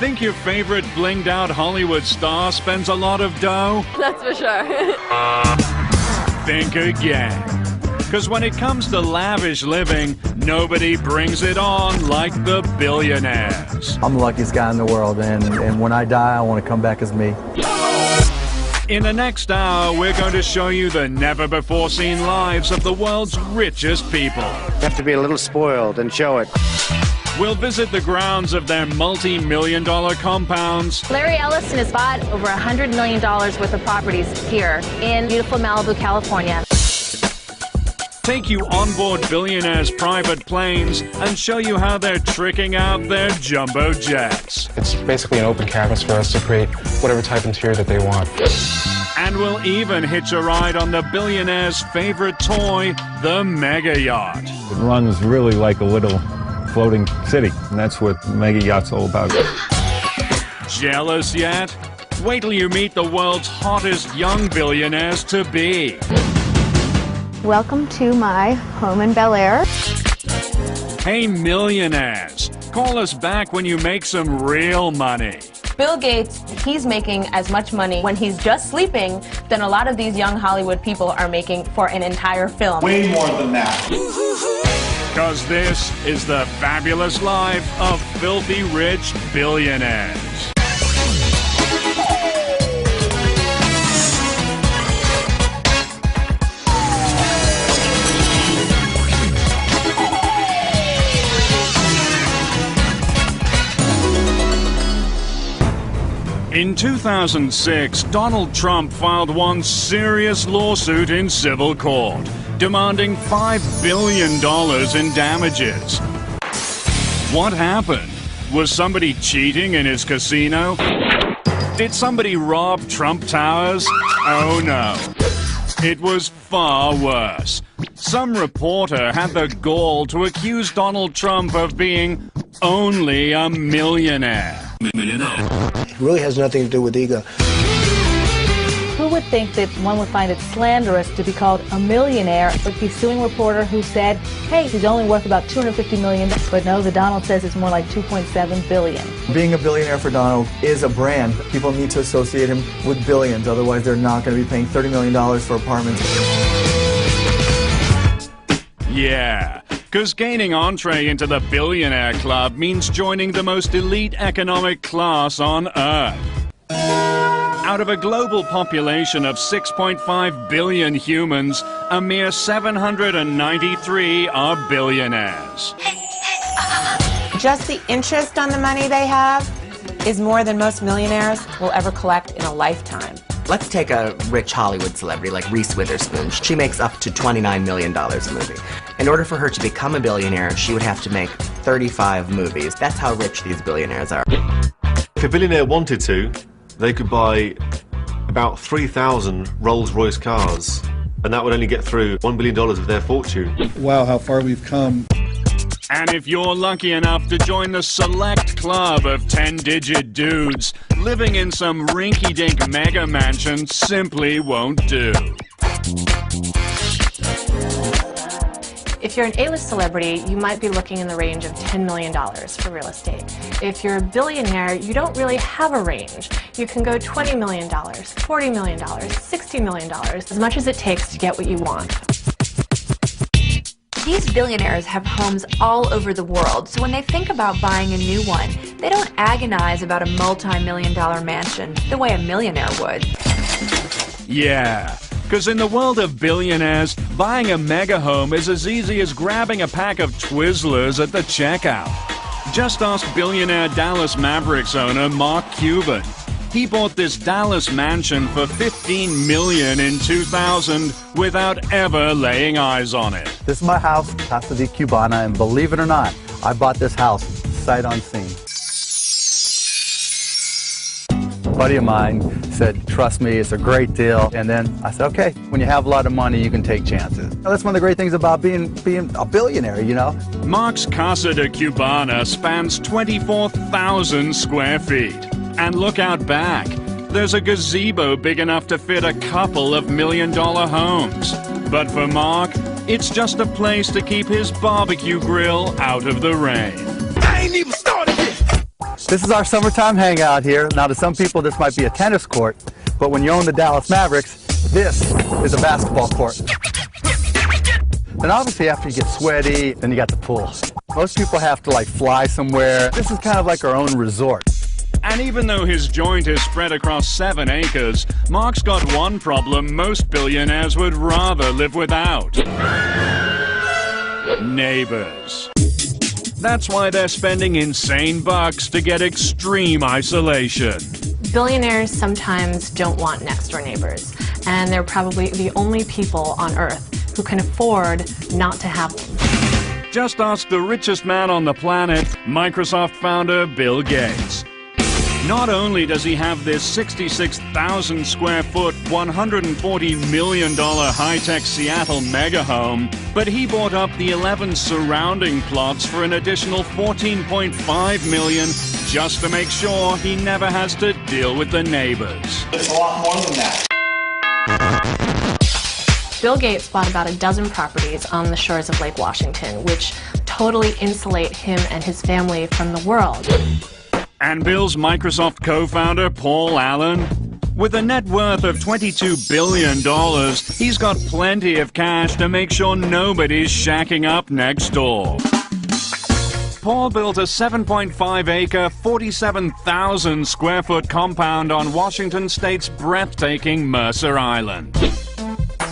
Think your favorite blinged out Hollywood star spends a lot of dough? That's for sure. Think again. Because when it comes to lavish living, nobody brings it on like the billionaires. I'm the luckiest guy in the world, and when I die, I want to come back as me. In the next hour, we're going to show you the never-before-seen lives of the world's richest people. You have to be a little spoiled and show it. We'll visit the grounds of their multi-million-dollar compounds. Larry Ellison has bought over $100 million worth of properties here in beautiful Malibu, California. Take you on board billionaires' private planes and show you how they're tricking out their jumbo jets. It's basically an open canvas for us to create whatever type of interior that they want. And we'll even hitch a ride on the billionaire's favorite toy, the mega yacht. It runs really like a little floating city, and that's what mega yacht's all about. Jealous yet? Wait till you meet the world's hottest young billionaires to be. Welcome to my home in Bel Air. Hey, millionaires, call us back when you make some real money. Bill Gates, he's making as much money when he's just sleeping than a lot of these young Hollywood people are making for an entire film. Way more than that. Because this is the fabulous life of filthy rich billionaires. In 2006, Donald Trump filed one serious lawsuit in civil court, demanding $5 billion in damages. What happened? Was somebody cheating in his casino? Did somebody rob Trump Towers? Oh no. It was far worse. Some reporter had the gall to accuse Donald Trump of being only a millionaire. It really has nothing to do with ego. Who would think that one would find it slanderous to be called a millionaire, but be suing a reporter who said, hey, he's only worth about $250 million, but no, the Donald says it's more like $2.7 billion. Being a billionaire for Donald is a brand. People need to associate him with billions, otherwise they're not going to be paying $30 million for apartments. Yeah, because gaining entree into the billionaire club means joining the most elite economic class on Earth. Out of a global population of 6.5 billion humans, a mere 793 are billionaires. Just the interest on the money they have is more than most millionaires will ever collect in a lifetime. Let's take a rich Hollywood celebrity like Reese Witherspoon. She makes up to $29 million a movie. In order for her to become a billionaire, she would have to make 35 movies. That's how rich these billionaires are. If a billionaire wanted to, they could buy about 3,000 Rolls-Royce cars, and that would only get through $1 billion of their fortune. Wow, how far we've come. And if you're lucky enough to join the select club of 10-digit dudes, living in some rinky-dink mega mansion simply won't do. If you're an A-list celebrity, you might be looking in the range of $10 million for real estate. If you're a billionaire, you don't really have a range. You can go $20 million, $40 million, $60 million, as much as it takes to get what you want. These billionaires have homes all over the world, so when they think about buying a new one, they don't agonize about a multi-million-dollar mansion the way a millionaire would. Yeah, because in the world of billionaires, buying a mega home is as easy as grabbing a pack of Twizzlers at the checkout. Just ask billionaire Dallas Mavericks owner Mark Cuban. He bought this Dallas mansion for $15 million in 2000 without ever laying eyes on it. This is my house, Casa de Cubana, and believe it or not, I bought this house sight unseen. A buddy of mine said, trust me, it's a great deal. And then I said, okay, when you have a lot of money, you can take chances. That's one of the great things about being a billionaire, you know? Mark's Casa de Cubana spans 24,000 square feet. And look out back. There's a gazebo big enough to fit a couple of million-dollar homes. But for Mark, it's just a place to keep his barbecue grill out of the rain. I ain't even started yet. This is our summertime hangout here. Now, to some people, this might be a tennis court, but when you own the Dallas Mavericks, this is a basketball court. And obviously, after you get sweaty, then you got the pool. Most people have to, like, fly somewhere. This is kind of like our own resort. And even though his joint is spread across 7 acres, Mark's got one problem most billionaires would rather live without. Neighbors. That's why they're spending insane bucks to get extreme isolation. Billionaires sometimes don't want next-door neighbors, and they're probably the only people on Earth who can afford not to have them. Just ask the richest man on the planet, Microsoft founder Bill Gates. Not only does he have this 66,000 square foot, $140 million high-tech Seattle mega home, but he bought up the 11 surrounding plots for an additional $14.5 million just to make sure he never has to deal with the neighbors. It's a lot more than that. Bill Gates bought about a dozen properties on the shores of Lake Washington, which totally insulate him and his family from the world. And Bill's Microsoft co-founder, Paul Allen, with a net worth of $22 billion, he's got plenty of cash to make sure nobody's shacking up next door. Paul built a 7.5-acre, 47,000 square foot compound on Washington State's breathtaking Mercer Island.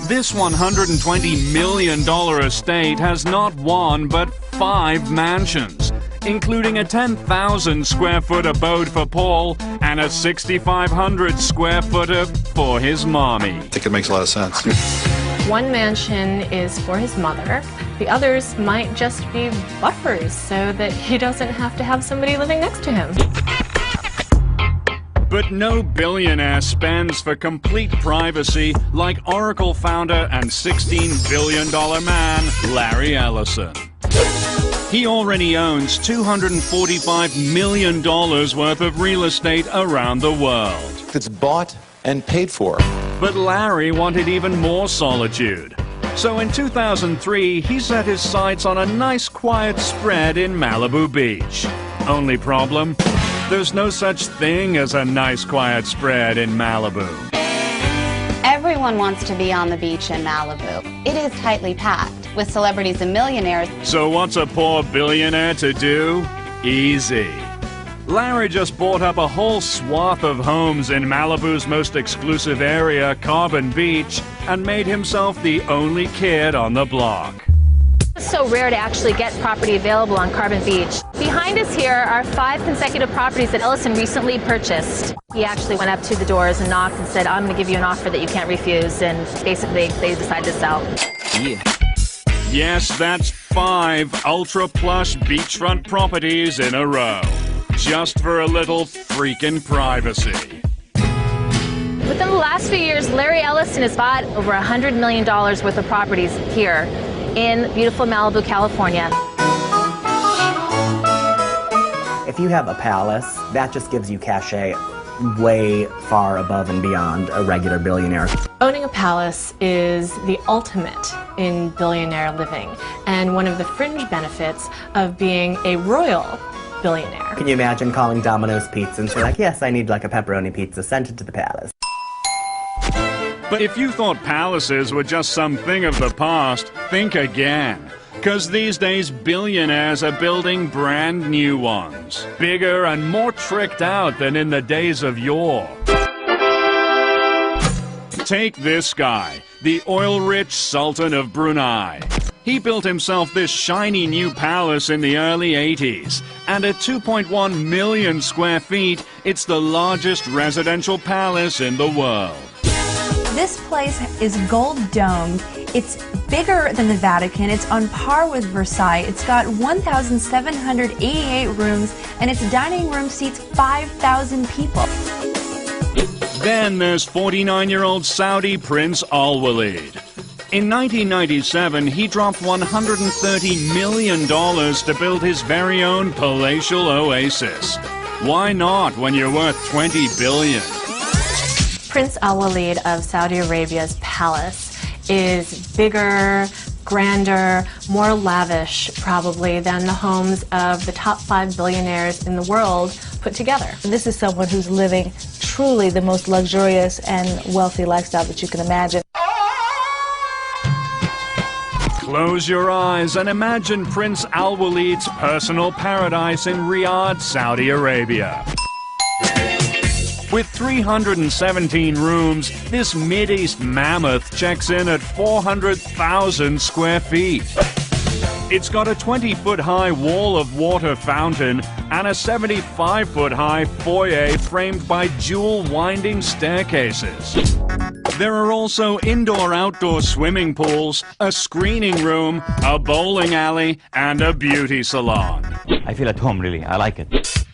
This $120 million estate has not one but 5 mansions, including a 10,000 square foot abode for Paul and a 6,500 square footer for his mommy. I think it makes a lot of sense. One mansion is for his mother. The others might just be buffers so that he doesn't have to have somebody living next to him. But no billionaire spends for complete privacy like Oracle founder and $16 billion man Larry Ellison. He already owns $245 million worth of real estate around the world. It's bought and paid for. But Larry wanted even more solitude. So in 2003, he set his sights on a nice quiet spread in Malibu Beach. Only problem? There's no such thing as a nice quiet spread in Malibu. Everyone wants to be on the beach in Malibu. It is tightly packed with celebrities and millionaires. So what's a poor billionaire to do? Easy. Larry just bought up a whole swath of homes in Malibu's most exclusive area, Carbon Beach, and made himself the only kid on the block. It's so rare to actually get property available on Carbon Beach. Behind us here are 5 consecutive properties that Ellison recently purchased. He actually went up to the doors and knocked and said, I'm going to give you an offer that you can't refuse, and basically they decided to sell. Yeah. Yes, that's 5 ultra-plush beachfront properties in a row, just for a little freaking privacy. Within the last few years, Larry Ellison has bought over $100 million worth of properties here in beautiful Malibu, California. If you have a palace, that just gives you cachet way far above and beyond a regular billionaire. Owning a palace is the ultimate in billionaire living, and one of the fringe benefits of being a royal billionaire. Can you imagine calling Domino's Pizza and say, like, yes, I need like a pepperoni pizza, sent it to the palace. But if you thought palaces were just something of the past, think again. Because these days, billionaires are building brand new ones. Bigger and more tricked out than in the days of yore. Take this guy, the oil-rich Sultan of Brunei. He built himself this shiny new palace in the early 80s. And at 2.1 million square feet, it's the largest residential palace in the world. This place is gold-domed. It's bigger than the Vatican. It's on par with Versailles. It's got 1,788 rooms, and its dining room seats 5,000 people. Then there's 49-year-old Saudi Prince Al Walid. In 1997, he dropped $130 million to build his very own palatial oasis. Why not when you're worth $20 billion? Prince Al Walid of Saudi Arabia's palace is bigger, grander, more lavish, probably, than the homes of the top 5 billionaires in the world put together. This is someone who's living truly the most luxurious and wealthy lifestyle that you can imagine. Close your eyes and imagine Prince Al Walid's personal paradise in Riyadh, Saudi Arabia. With 317 rooms, this Mideast mammoth checks in at 400,000 square feet. It's got a 20-foot-high wall of water fountain and a 75-foot-high foyer framed by dual winding staircases. There are also indoor-outdoor swimming pools, a screening room, a bowling alley, and a beauty salon. I feel at home, really. I like it.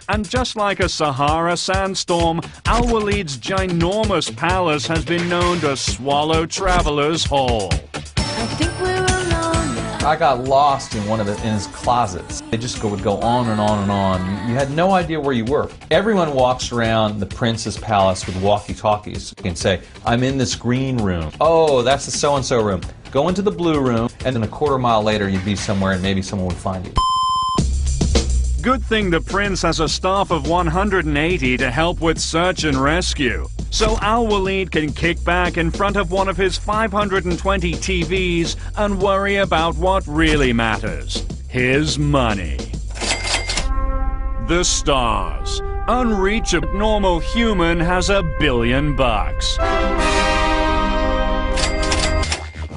And just like a Sahara sandstorm, Al Walid's ginormous palace has been known to swallow travelers whole. I got lost in in his closets. They just would go on and on and on. You had no idea where you were. Everyone walks around the prince's palace with walkie-talkies and say, I'm in this green room. Oh, that's the so-and-so room. Go into the blue room, and then a quarter mile later you'd be somewhere and maybe someone would find you. Good thing the prince has a staff of 180 to help with search and rescue. So Al Walid can kick back in front of one of his 520 TVs and worry about what really matters. His money. The stars. Unreachable normal human has $1 billion.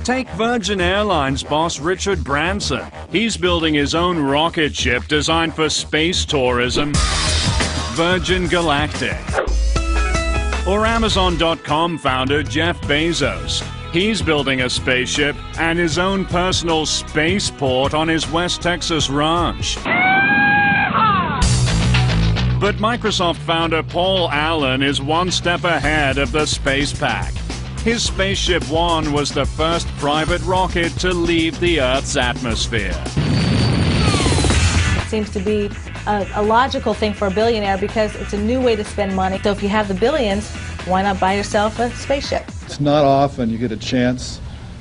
Take Virgin Airlines boss Richard Branson. He's building his own rocket ship designed for space tourism, Virgin Galactic. Or Amazon.com founder Jeff Bezos. He's building a spaceship and his own personal spaceport on his West Texas ranch. But Microsoft founder Paul Allen is one step ahead of the space pack. His Spaceship One was the first private rocket to leave the Earth's atmosphere. It seems to be a logical thing for a billionaire because it's a new way to spend money. So if you have the billions, why not buy yourself a spaceship? It's not often you get a chance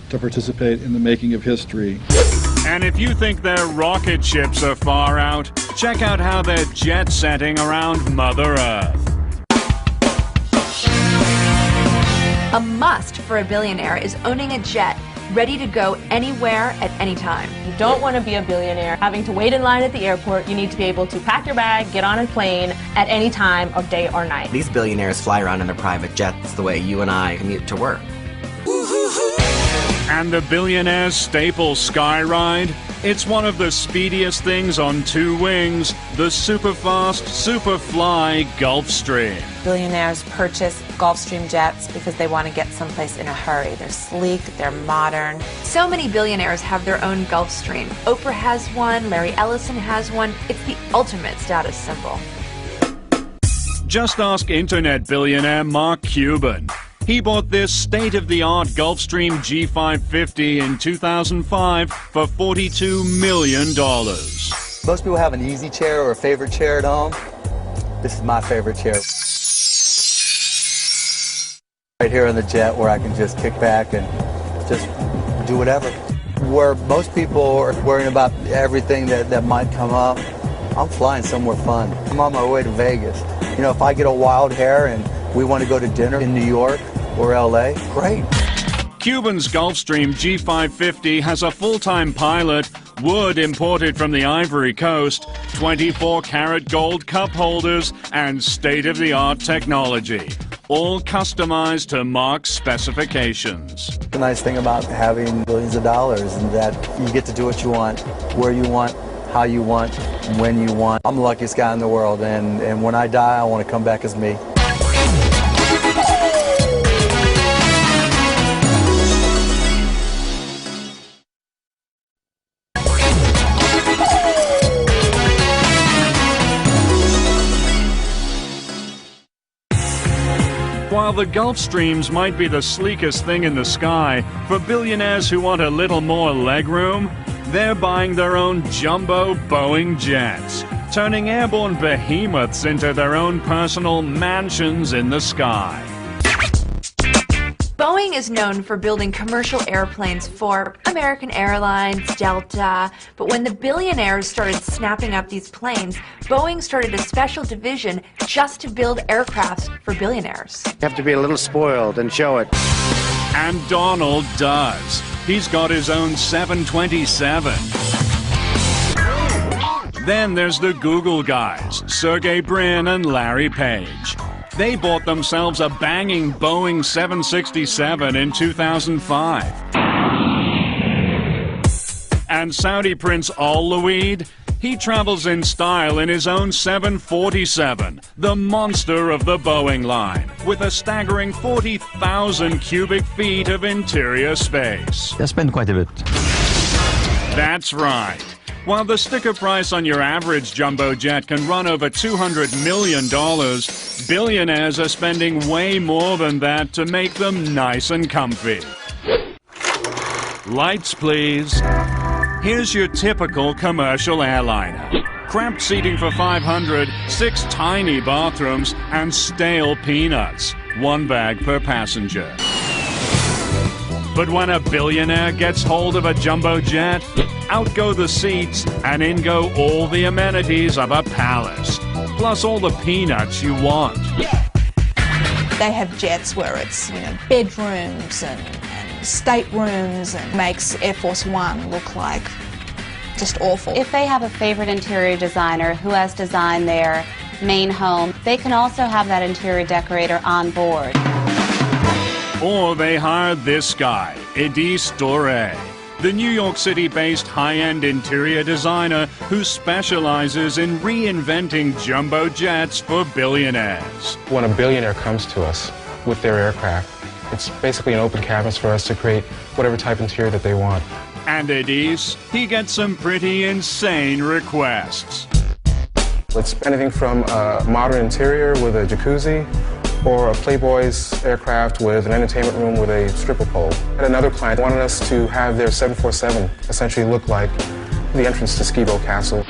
to participate in the making of history. And if you think their rocket ships are far out, check out how they're jet-setting around Mother Earth. A must for a billionaire is owning a jet, ready to go anywhere at any time. You don't want to be a billionaire having to wait in line at the airport. You need to be able to pack your bag, get on a plane at any time of day or night. These billionaires fly around in their private jets the way you and I commute to work. And the billionaire's staple sky ride? It's one of the speediest things on two wings, the super-fast, super-fly Gulfstream. Billionaires purchase Gulfstream jets because they want to get someplace in a hurry. They're sleek, they're modern. So many billionaires have their own Gulfstream. Oprah has one, Larry Ellison has one. It's the ultimate status symbol. Just ask internet billionaire Mark Cuban. He bought this state-of-the-art Gulfstream G550 in 2005 for $42 million. Most people have an easy chair or a favorite chair at home. This is my favorite chair. Right here on the jet where I can just kick back and just do whatever. Where most people are worrying about everything that might come up, I'm flying somewhere fun. I'm on my way to Vegas. You know, if I get a wild hair and we want to go to dinner in New York or LA, great. Cuban's Gulfstream G550 has a full-time pilot, wood imported from the Ivory Coast, 24-karat gold cup holders, and state-of-the-art technology, all customized to Mark's specifications. The nice thing about having billions of dollars is that you get to do what you want, where you want, how you want, when you want. I'm the luckiest guy in the world, and when I die, I want to come back as me. While the Gulfstreams might be the sleekest thing in the sky, for billionaires who want a little more legroom, they're buying their own jumbo Boeing jets, turning airborne behemoths into their own personal mansions in the sky. Boeing is known for building commercial airplanes for American Airlines, Delta, but when the billionaires started snapping up these planes, Boeing started a special division just to build aircrafts for billionaires. You have to be a little spoiled and show it. And Donald does. He's got his own 727. Then there's the Google guys, Sergey Brin and Larry Page. They bought themselves a banging Boeing 767 in 2005. And Saudi Prince Al Luaid, he travels in style in his own 747, the monster of the Boeing line, with a staggering 40,000 cubic feet of interior space. I spend quite a bit. That's right. While the sticker price on your average jumbo jet can run over $200 million, billionaires are spending way more than that to make them nice and comfy. Lights, please. Here's your typical commercial airliner. Cramped seating for 500, 6 tiny bathrooms, and stale peanuts. 1 bag per passenger. But when a billionaire gets hold of a jumbo jet, out go the seats and in go all the amenities of a palace, plus all the peanuts you want. They have jets where it's, bedrooms and staterooms, and makes Air Force One look like just awful. If they have a favorite interior designer who has designed their main home, they can also have that interior decorator on board. Or they hired this guy, Edis Doré, the New York City-based high-end interior designer who specializes in reinventing jumbo jets for billionaires. When a billionaire comes to us with their aircraft, it's basically an open canvas for us to create whatever type interior that they want. And Edis, he gets some pretty insane requests. It's anything from a modern interior with a jacuzzi, or a Playboy's aircraft with an entertainment room with a stripper pole. And another client wanted us to have their 747 essentially look like the entrance to Skibo Castle.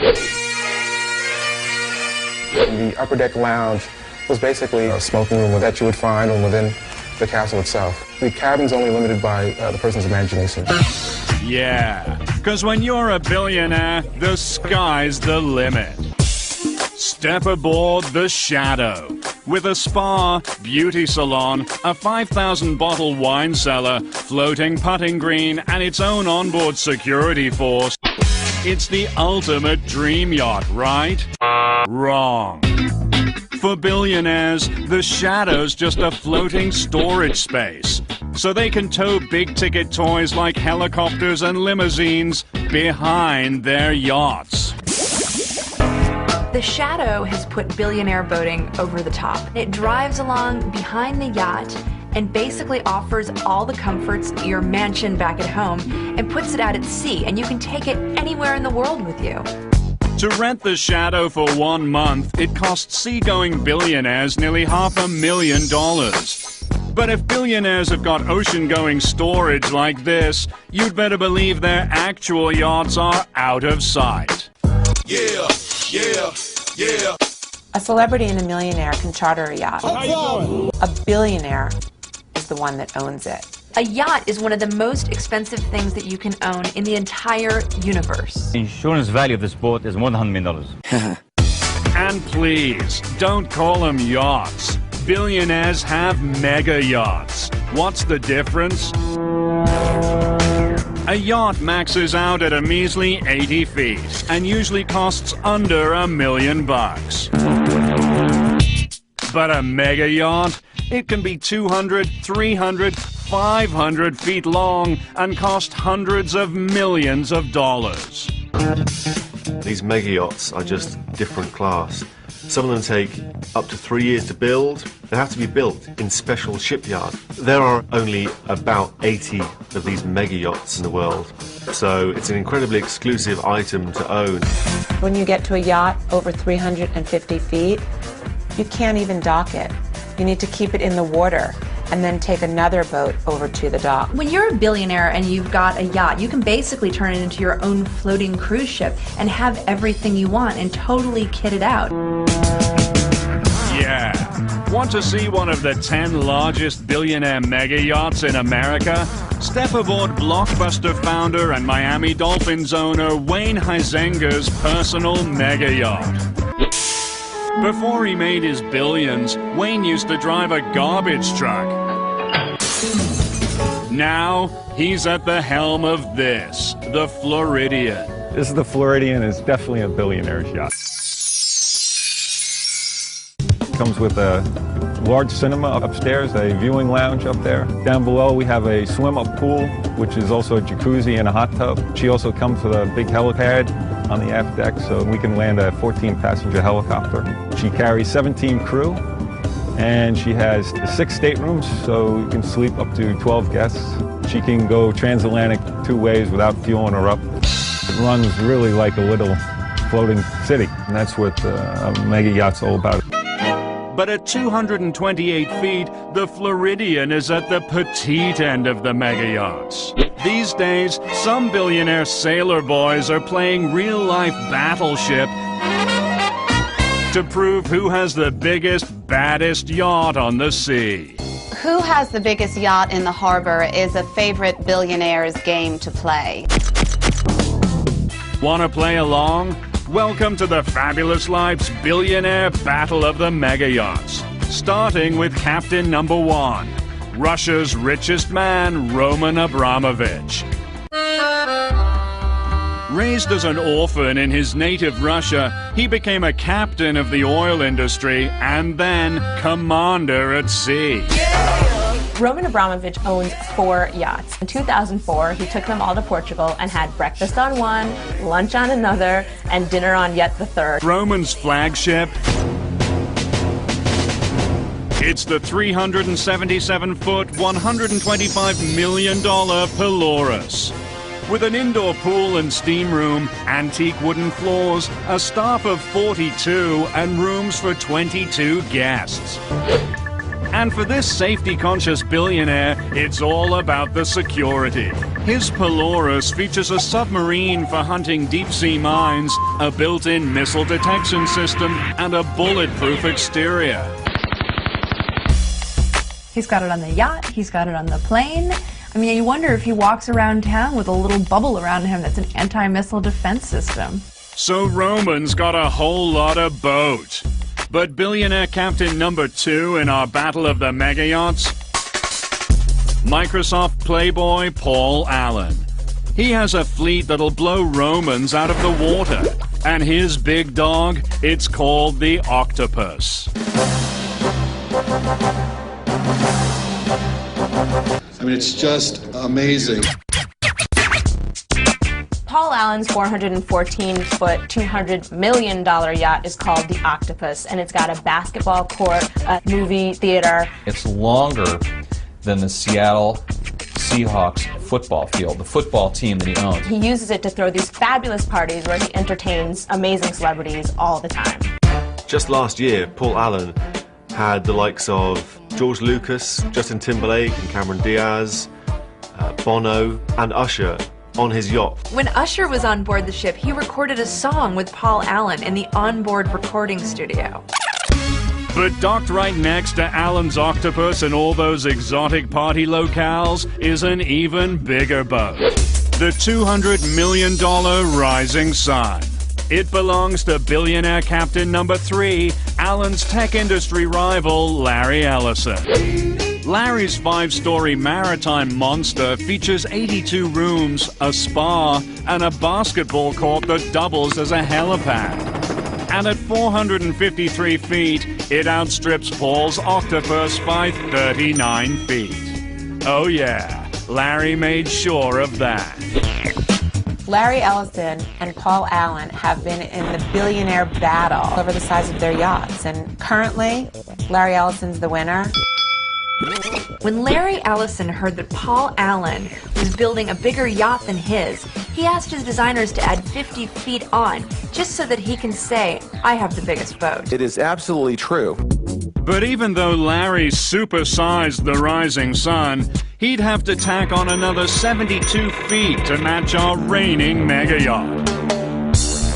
And the upper deck lounge was basically a smoking room that you would find within the castle itself. The cabin's only limited by the person's imagination. Yeah, because when you're a billionaire, the sky's the limit. Step aboard the Shadow. With a spa, beauty salon, a 5,000-bottle wine cellar, floating putting green, and its own onboard security force, it's the ultimate dream yacht, right? Wrong. For billionaires, the Shadow's just a floating storage space, so they can tow big-ticket toys like helicopters and limousines behind their yachts. The Shadow has put billionaire boating over the top. It drives along behind the yacht and basically offers all the comforts of your mansion back at home and puts it out at sea, and you can take it anywhere in the world with you. To rent the Shadow for 1 month, it costs seagoing billionaires nearly $500,000. But if billionaires have got ocean-going storage like this, you'd better believe their actual yachts are out of sight. Yeah, yeah, yeah. A celebrity and a millionaire can charter a yacht. A billionaire is the one that owns it. A yacht is one of the most expensive things that you can own in the entire universe. The insurance value of this boat is more than $100 million. And please, don't call them yachts. Billionaires have mega yachts. What's the difference? A yacht maxes out at a measly 80 feet and usually costs under $1 million. But a mega yacht? It can be 200, 300, 500 feet long and cost hundreds of millions of dollars. These mega yachts are just different class. Some of them take up to 3 years to build. They have to be built in special shipyards. There are only about 80 of these mega yachts in the world, so it's an incredibly exclusive item to own. When you get to a yacht over 350 feet, you can't even dock it. You need to keep it in the water and then take another boat over to the dock. When you're a billionaire and you've got a yacht, you can basically turn it into your own floating cruise ship and have everything you want and totally kit it out. Yeah. Want to see one of the 10 largest billionaire mega yachts in America? Step aboard Blockbuster founder and Miami Dolphins owner Wayne Huizenga's personal mega yacht. Before he made his billions, Wayne used to drive a garbage truck. Now, he's at the helm of this, the Floridian. This is the Floridian. It's definitely a billionaire's yacht. Comes with a large cinema upstairs, a viewing lounge up there. Down below we have a swim-up pool, which is also a jacuzzi and a hot tub. She also comes with a big helipad on the aft deck, so we can land a 14-passenger helicopter. She carries 17 crew, and she has 6 staterooms, so you can sleep up to 12 guests. She can go transatlantic 2 ways without fueling her up. It runs really like a little floating city, and that's what a mega yacht's all about. But at 228 feet, the Floridian is at the petite end of the mega yachts. These days, some billionaire sailor boys are playing real-life battleship to prove who has the biggest, baddest yacht on the sea. Who has the biggest yacht in the harbor is a favorite billionaire's game to play. Want to play along? Welcome to the Fabulous Life's Billionaire Battle of the Mega Yachts. Starting with Captain Number 1, Russia's richest man, Roman Abramovich. Raised as an orphan in his native Russia, he became a captain of the oil industry and then commander at sea. Roman Abramovich owns 4 yachts. In 2004, he took them all to Portugal and had breakfast on one, lunch on another, and dinner on yet the third. Roman's flagship? It's the 377-foot, $125 million Polaris. With an indoor pool and steam room, antique wooden floors, a staff of 42, and rooms for 22 guests. And for this safety-conscious billionaire, it's all about the security. His Polaris features a submarine for hunting deep-sea mines, a built-in missile detection system, and a bulletproof exterior. He's got it on the yacht, he's got it on the plane. I mean, you wonder if he walks around town with a little bubble around him that's an anti-missile defense system. So Roman's got a whole lot of boat. But billionaire captain number 2 in our battle of the mega yachts? Microsoft playboy Paul Allen. He has a fleet that'll blow Romans out of the water. And his big dog, it's called the Octopus. I mean, it's just amazing. Paul Allen's 414-foot, $200 million yacht is called the Octopus, and it's got a basketball court, a movie theater. It's longer than the Seattle Seahawks football field, the football team that he owns. He uses it to throw these fabulous parties where he entertains amazing celebrities all the time. Just last year, Paul Allen had the likes of George Lucas, Justin Timberlake and Cameron Diaz, Bono and Usher on his yacht. When Usher was on board the ship, he recorded a song with Paul Allen in the onboard recording studio. But docked right next to Allen's Octopus and all those exotic party locales is an even bigger boat. The $200 million Rising Sun. It belongs to billionaire captain number 3, Allen's tech industry rival, Larry Ellison. Larry's 5-story maritime monster features 82 rooms, a spa, and a basketball court that doubles as a helipad. And at 453 feet, it outstrips Paul's Octopus by 39 feet. Oh yeah, Larry made sure of that. Larry Ellison and Paul Allen have been in the billionaire battle over the size of their yachts, and currently, Larry Ellison's the winner. When Larry Ellison heard that Paul Allen was building a bigger yacht than his, he asked his designers to add 50 feet on, just so that he can say, I have the biggest boat. It is absolutely true. But even though Larry supersized the Rising Sun, he'd have to tack on another 72 feet to match our reigning mega yacht.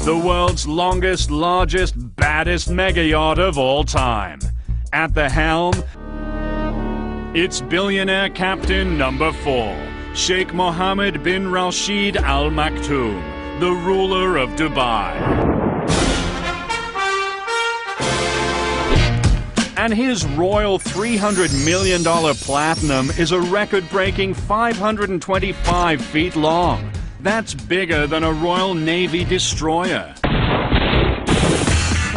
The world's longest, largest, baddest mega yacht of all time. At the helm, it's billionaire captain number 4, Sheikh Mohammed bin Rashid Al Maktoum, the ruler of Dubai. And his royal $300 million Platinum is a record-breaking 525 feet long. That's bigger than a Royal Navy destroyer.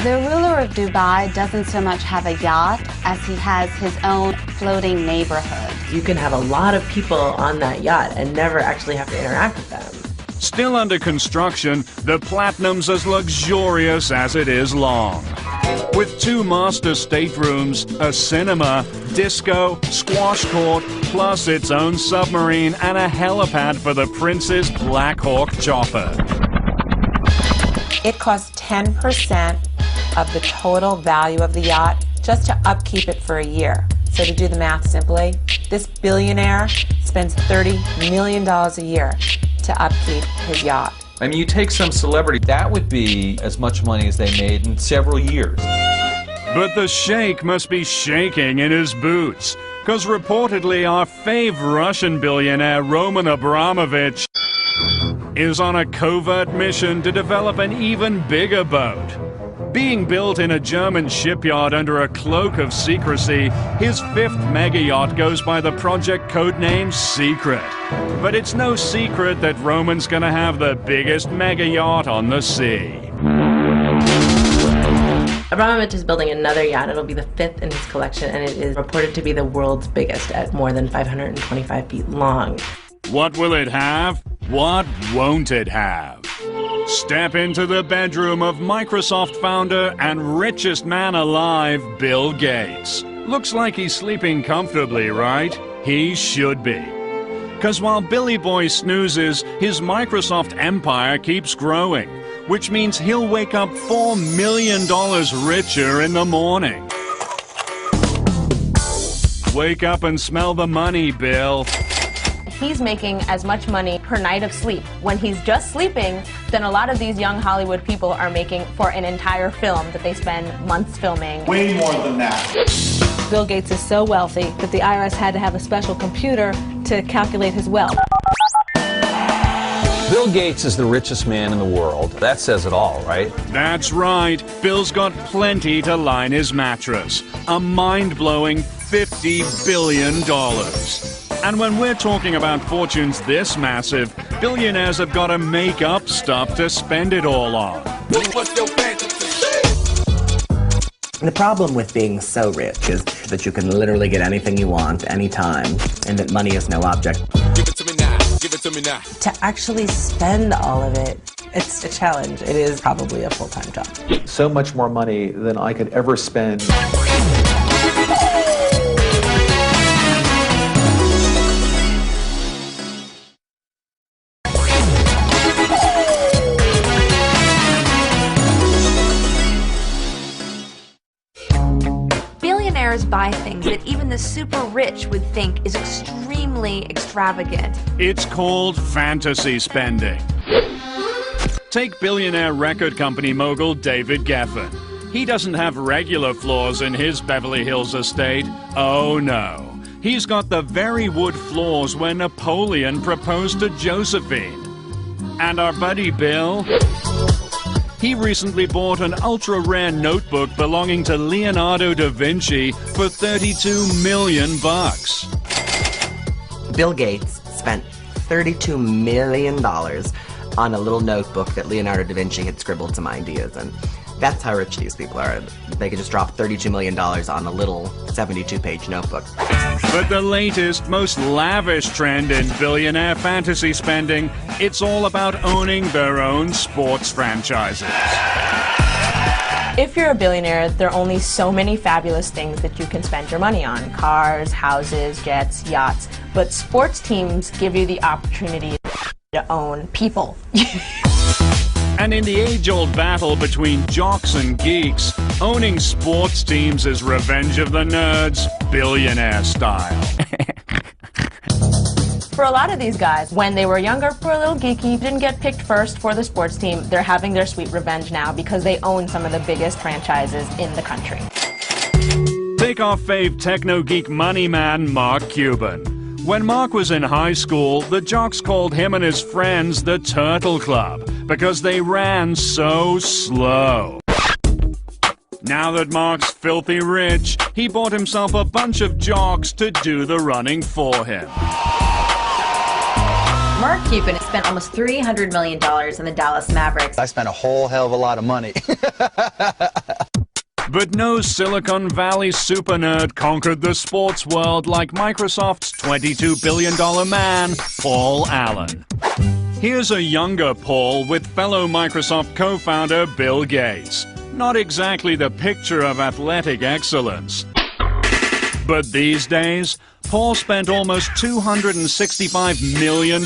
The ruler of Dubai doesn't so much have a yacht as he has his own floating neighborhood. You can have a lot of people on that yacht and never actually have to interact with them. Still under construction, the Platinum's as luxurious as it is long. With 2 master staterooms, a cinema, disco, squash court, plus its own submarine and a helipad for the Prince's Black Hawk chopper. It costs 10% of the total value of the yacht just to upkeep it for a year. So to do the math simply, this billionaire spends $30 million a year to upkeep his yacht. I mean, you take some celebrity, that would be as much money as they made in several years. But the sheikh must be shaking in his boots, because reportedly our fave Russian billionaire Roman Abramovich is on a covert mission to develop an even bigger boat. Being built in a German shipyard under a cloak of secrecy, his 5th mega yacht goes by the project codename Secret. But it's no secret that Roman's gonna have the biggest mega yacht on the sea. Abramovich is building another yacht. It'll be the 5th in his collection, and it is reported to be the world's biggest at more than 525 feet long. What will it have? What won't it have? Step into the bedroom of Microsoft founder and richest man alive, Bill Gates. Looks like he's sleeping comfortably, right? He should be. 'Cause while Billy Boy snoozes, his Microsoft empire keeps growing, which means he'll wake up $4 million richer in the morning. Wake up and smell the money, Bill. He's making as much money per night of sleep when he's just sleeping than a lot of these young Hollywood people are making for an entire film that they spend months filming. Way more than that. Bill Gates is so wealthy that the IRS had to have a special computer to calculate his wealth. Bill Gates is the richest man in the world. That says it all, right? That's right. Bill's got plenty to line his mattress. A mind-blowing $50 billion. And when we're talking about fortunes this massive, billionaires have got to make up stuff to spend it all on. The problem with being so rich is that you can literally get anything you want, anytime, and that money is no object. Give it to me now. Give it to me now. To actually spend all of it, it's a challenge. It is probably a full-time job. So much more money than I could ever spend. Billionaires buy things that even the super rich would think is extremely extravagant. It's called fantasy spending. Take billionaire record company mogul David Geffen. He doesn't have regular floors in his Beverly Hills estate. Oh no. He's got the very wood floors where Napoleon proposed to Josephine. And our buddy Bill? He recently bought an ultra-rare notebook belonging to Leonardo da Vinci for $32 million. Bill Gates spent $32 million on a little notebook that Leonardo da Vinci had scribbled some ideas in. That's how rich these people are. They could just drop $32 million on a little 72-page notebook. But the latest, most lavish trend in billionaire fantasy spending, it's all about owning their own sports franchises. If you're a billionaire, there are only so many fabulous things that you can spend your money on. Cars, houses, jets, yachts. But sports teams give you the opportunity to own people. And in the age-old battle between jocks and geeks, owning sports teams is revenge of the nerds, billionaire style. For a lot of these guys, when they were younger, were a little geeky, didn't get picked first for the sports team, they're having their sweet revenge now because they own some of the biggest franchises in the country. Take Take our fave techno-geek money man, Mark Cuban. When Mark was in high school, the jocks called him and his friends the Turtle Club because they ran so slow. Now that Mark's filthy rich, he bought himself a bunch of jocks to do the running for him. Mark Cuban spent almost $300 million in the Dallas Mavericks. I spent a whole hell of a lot of money. But no Silicon Valley super nerd conquered the sports world like Microsoft's $22 billion man, Paul Allen. Here's a younger Paul with fellow Microsoft co-founder Bill Gates. Not exactly the picture of athletic excellence. But these days, Paul spent almost $265 million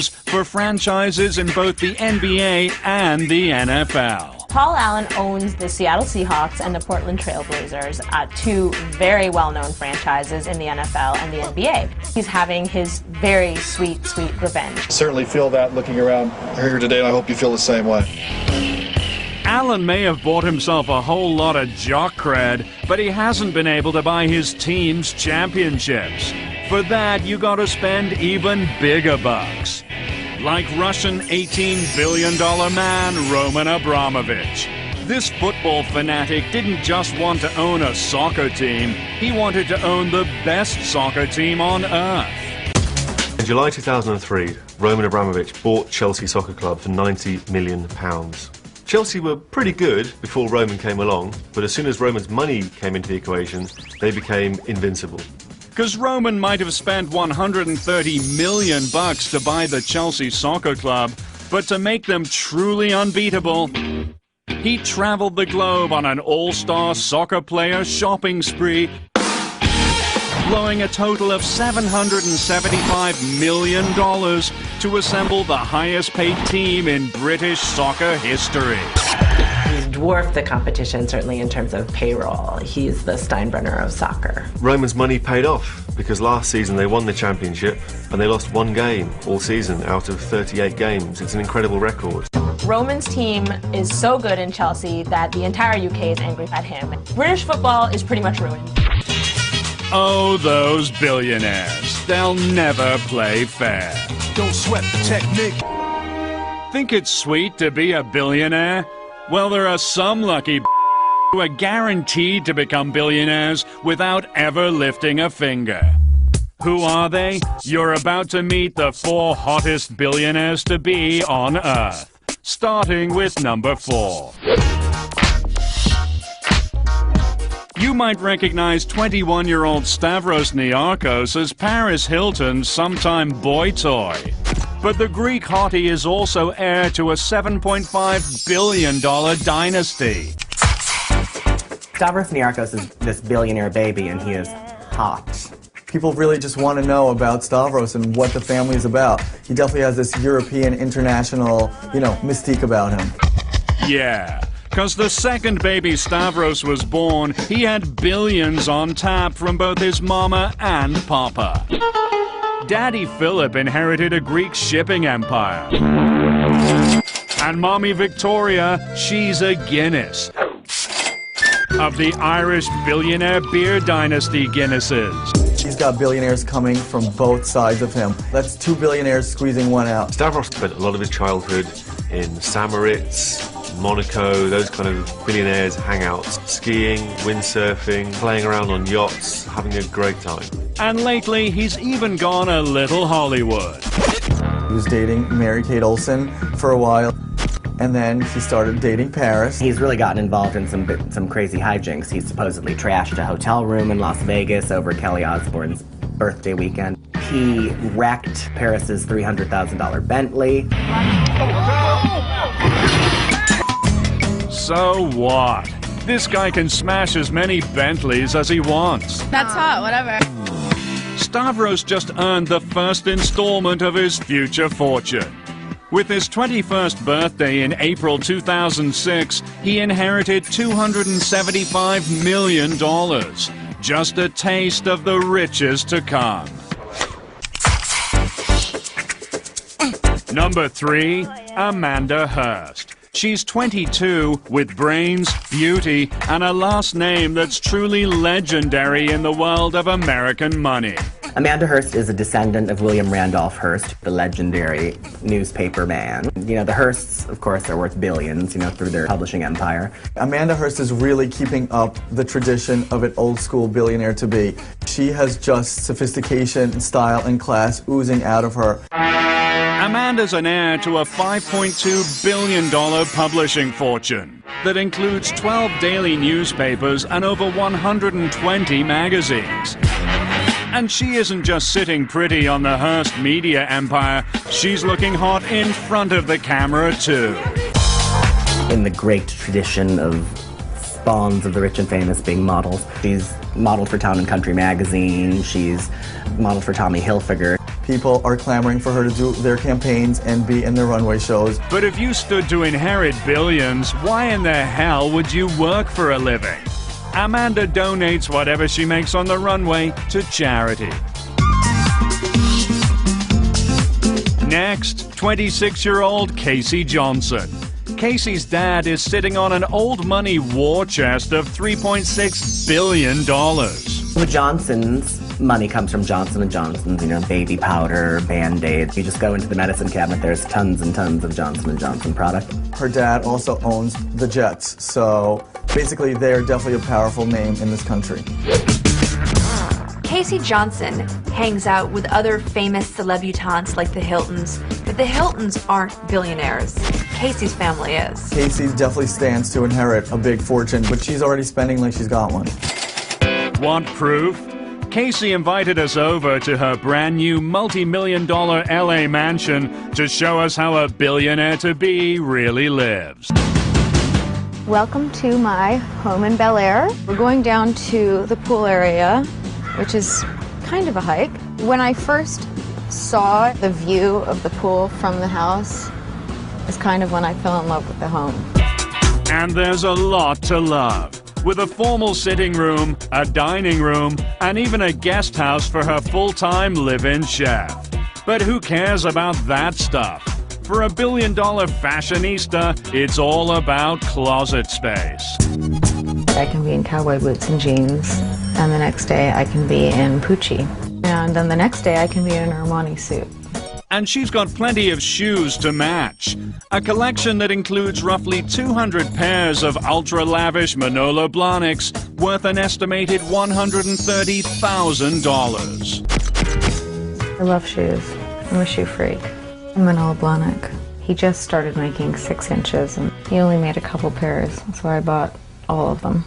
for franchises in both the NBA and the NFL. Paul Allen owns the Seattle Seahawks and the Portland Trail Blazers, two very well-known franchises in the NFL and the NBA. He's having his very sweet, sweet revenge. Certainly feel that looking around here today, and I hope you feel the same way. Allen may have bought himself a whole lot of jock cred, but he hasn't been able to buy his team's championships. For that, you gotta spend even bigger bucks. Like Russian $18 billion man Roman Abramovich. This football fanatic didn't just want to own a soccer team, he wanted to own the best soccer team on earth. In July 2003, Roman Abramovich bought Chelsea Soccer Club for £90 million. Chelsea were pretty good before Roman came along, but as soon as Roman's money came into the equation, they became invincible. Because Roman might have spent $130 million to buy the Chelsea Soccer Club, but to make them truly unbeatable, he traveled the globe on an all-star soccer player shopping spree, blowing a total of $775 million to assemble the highest-paid team in British soccer history. He's dwarfed the competition, certainly in terms of payroll. He's the Steinbrenner of soccer. Roman's money paid off because last season they won the championship and they lost one game all season out of 38 games. It's an incredible record. Roman's team is so good in Chelsea that the entire UK is angry at him. British football is pretty much ruined. Oh, those billionaires. They'll never play fair. Don't sweat the technique. Think it's sweet to be a billionaire? Well, there are some lucky who are guaranteed to become billionaires without ever lifting a finger. Who are they? You're about to meet the 4 hottest billionaires to be on Earth. Starting with number 4. You might recognize 21-year-old Stavros Niarchos as Paris Hilton's sometime boy toy. But the Greek hottie is also heir to a $7.5 billion dynasty. Stavros Niarchos is this billionaire baby, and he is hot. People really just want to know about Stavros and what the family is about. He definitely has this European, international, mystique about him. Yeah. Because the second baby Stavros was born, he had billions on tap from both his mama and papa. Daddy Philip inherited a Greek shipping empire. And Mommy Victoria, she's a Guinness. Of the Irish billionaire beer dynasty Guinnesses. He's got billionaires coming from both sides of him. That's 2 billionaires squeezing one out. Stavros spent a lot of his childhood in Samoritz, Monaco, those kind of billionaires' hangouts. Skiing, windsurfing, playing around on yachts, having a great time. And lately, he's even gone a little Hollywood. He was dating Mary-Kate Olsen for a while, and then he started dating Paris. He's really gotten involved in some crazy hijinks. He supposedly trashed a hotel room in Las Vegas over Kelly Osbourne's birthday weekend. He wrecked Paris's $300,000 Bentley. So what? This guy can smash as many Bentleys as he wants. That's hot, whatever. Stavros just earned the first installment of his future fortune. With his 21st birthday in April 2006, he inherited $275 million. Just a taste of the riches to come. Number 3, Amanda Hurst. She's 22 with brains, beauty, and a last name that's truly legendary in the world of American money. Amanda Hearst is a descendant of William Randolph Hearst, the legendary newspaper man. You know, the Hearsts, of course, are worth billions, through their publishing empire. Amanda Hearst is really keeping up the tradition of an old-school billionaire-to-be. She has just sophistication, style, and class oozing out of her. Amanda's an heir to a $5.2 billion publishing fortune that includes 12 daily newspapers and over 120 magazines. And she isn't just sitting pretty on the Hearst media empire, she's looking hot in front of the camera too. In the great tradition of spawns of the rich and famous being models, she's modeled for Town & Country magazine, she's modeled for Tommy Hilfiger. People are clamoring for her to do their campaigns and be in their runway shows. But if you stood to inherit billions, why in the hell would you work for a living? Amanda donates whatever she makes on the runway to charity. Next, 26-year-old Casey Johnson. Casey's dad is sitting on an old money war chest of $3.6 billion. The Johnsons' money comes from Johnson & Johnson's, baby powder, Band-Aids. You just go into the medicine cabinet, there's tons and tons of Johnson & Johnson product. Her dad also owns the Jets, so basically they are definitely a powerful name in this country. Casey Johnson hangs out with other famous celebutantes like the Hiltons, but the Hiltons aren't billionaires. Casey's family is. Casey definitely stands to inherit a big fortune, but she's already spending like she's got one. Want proof? Casey invited us over to her brand new multi-million-dollar LA mansion to show us how a billionaire-to-be really lives. Welcome to my home in Bel Air. We're going down to the pool area, which is kind of a hike. When I first saw the view of the pool from the house, is kind of when I fell in love with the home. And there's a lot to love. With a formal sitting room, a dining room, and even a guest house for her full-time live-in chef. But who cares about that stuff? For a billion-dollar fashionista, it's all about closet space. I can be in cowboy boots and jeans, and the next day I can be in Pucci. And then the next day I can be in an Armani suit. And she's got plenty of shoes to match. A collection that includes roughly 200 pairs of ultra-lavish Manolo Blahniks worth an estimated $130,000. I love shoes. I'm a shoe freak. Manolo Blahnik. He just started making 6 inches, and he only made a couple pairs, so I bought all of them.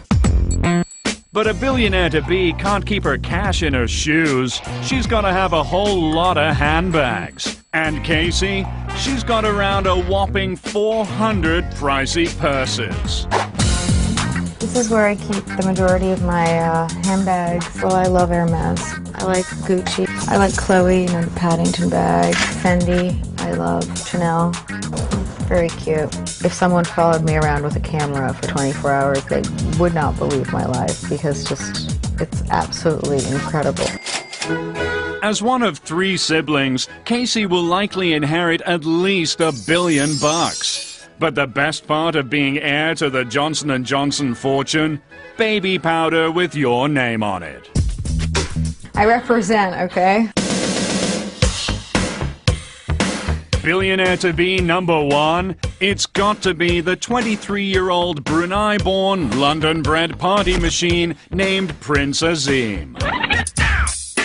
But a billionaire-to-be can't keep her cash in her shoes. She's got to have a whole lot of handbags. And Casey, she's got around a whopping 400 pricey purses. This is where I keep the majority of my handbags. Well, I love Hermes. I like Gucci. I like Chloe, the Paddington bag. Fendi. I love Chanel. Very cute. If someone followed me around with a camera for 24 hours, they would not believe my life because it's absolutely incredible. As one of 3 siblings, Casey will likely inherit at least $1 billion. But the best part of being heir to the Johnson & Johnson fortune? Baby powder with your name on it. I represent, okay? Billionaire-to-be number 1, it's got to be the 23-year-old Brunei-born, London-bred party machine named Prince Azim.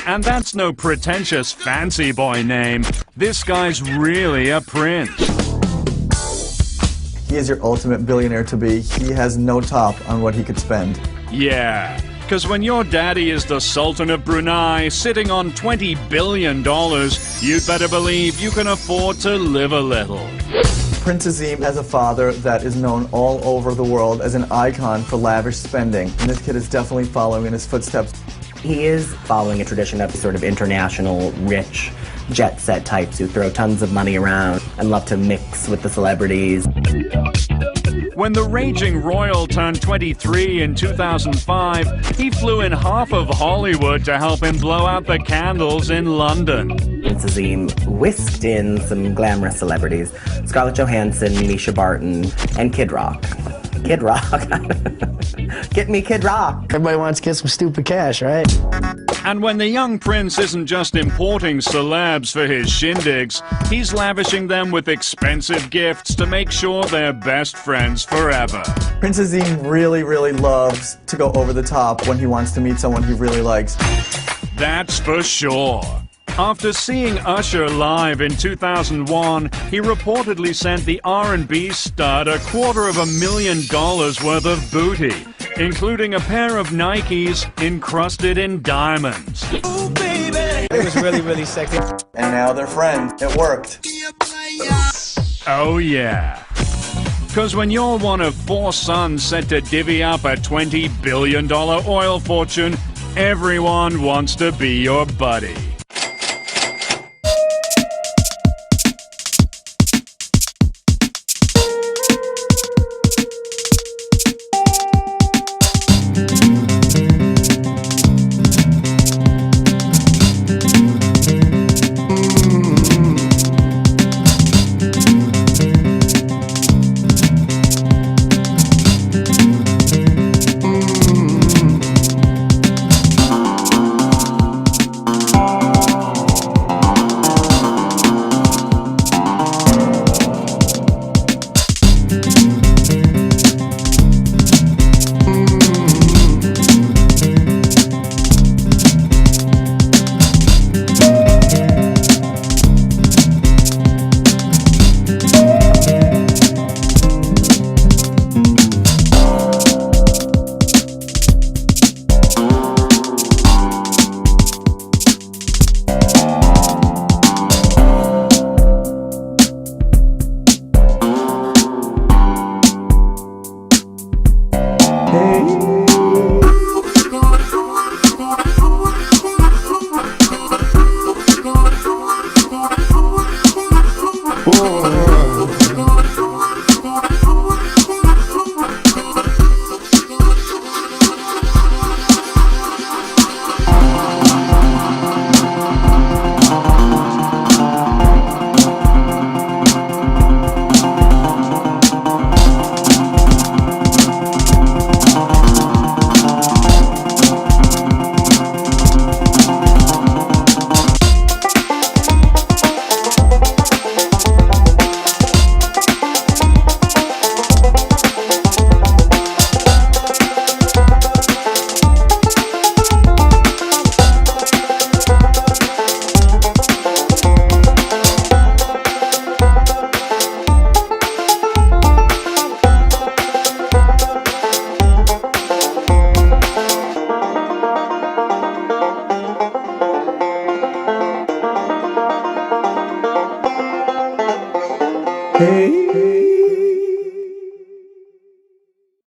And that's no pretentious fancy boy name. This guy's really a prince. He is your ultimate billionaire-to-be. He has no top on what he could spend. Yeah, because when your daddy is the Sultan of Brunei, sitting on $20 billion, you'd better believe you can afford to live a little. Prince Azim has a father that is known all over the world as an icon for lavish spending, and this kid is definitely following in his footsteps. He is following a tradition of sort of international, rich jet set types who throw tons of money around and love to mix with the celebrities. When the raging royal turned 23 in 2005, he flew in half of Hollywood to help him blow out the candles in London. Prince Azim whisked in some glamorous celebrities: Scarlett Johansson, Misha Barton, and Kid Rock. Kid Rock. Get me Kid Rock. Everybody wants to get some stupid cash, right? And when the young prince isn't just importing celebs for his shindigs, he's lavishing them with expensive gifts to make sure they're best friends forever. Prince Azim really, really loves to go over the top when he wants to meet someone he really likes. That's for sure. After seeing Usher live in 2001, he reportedly sent the R&B stud $250,000 worth of booty, including a pair of Nikes encrusted in diamonds. Ooh, baby. It was really, really sexy. And now they're friends. It worked. Oh yeah. Because when you're one of 4 sons set to divvy up a $20 billion oil fortune, everyone wants to be your buddy. Hey.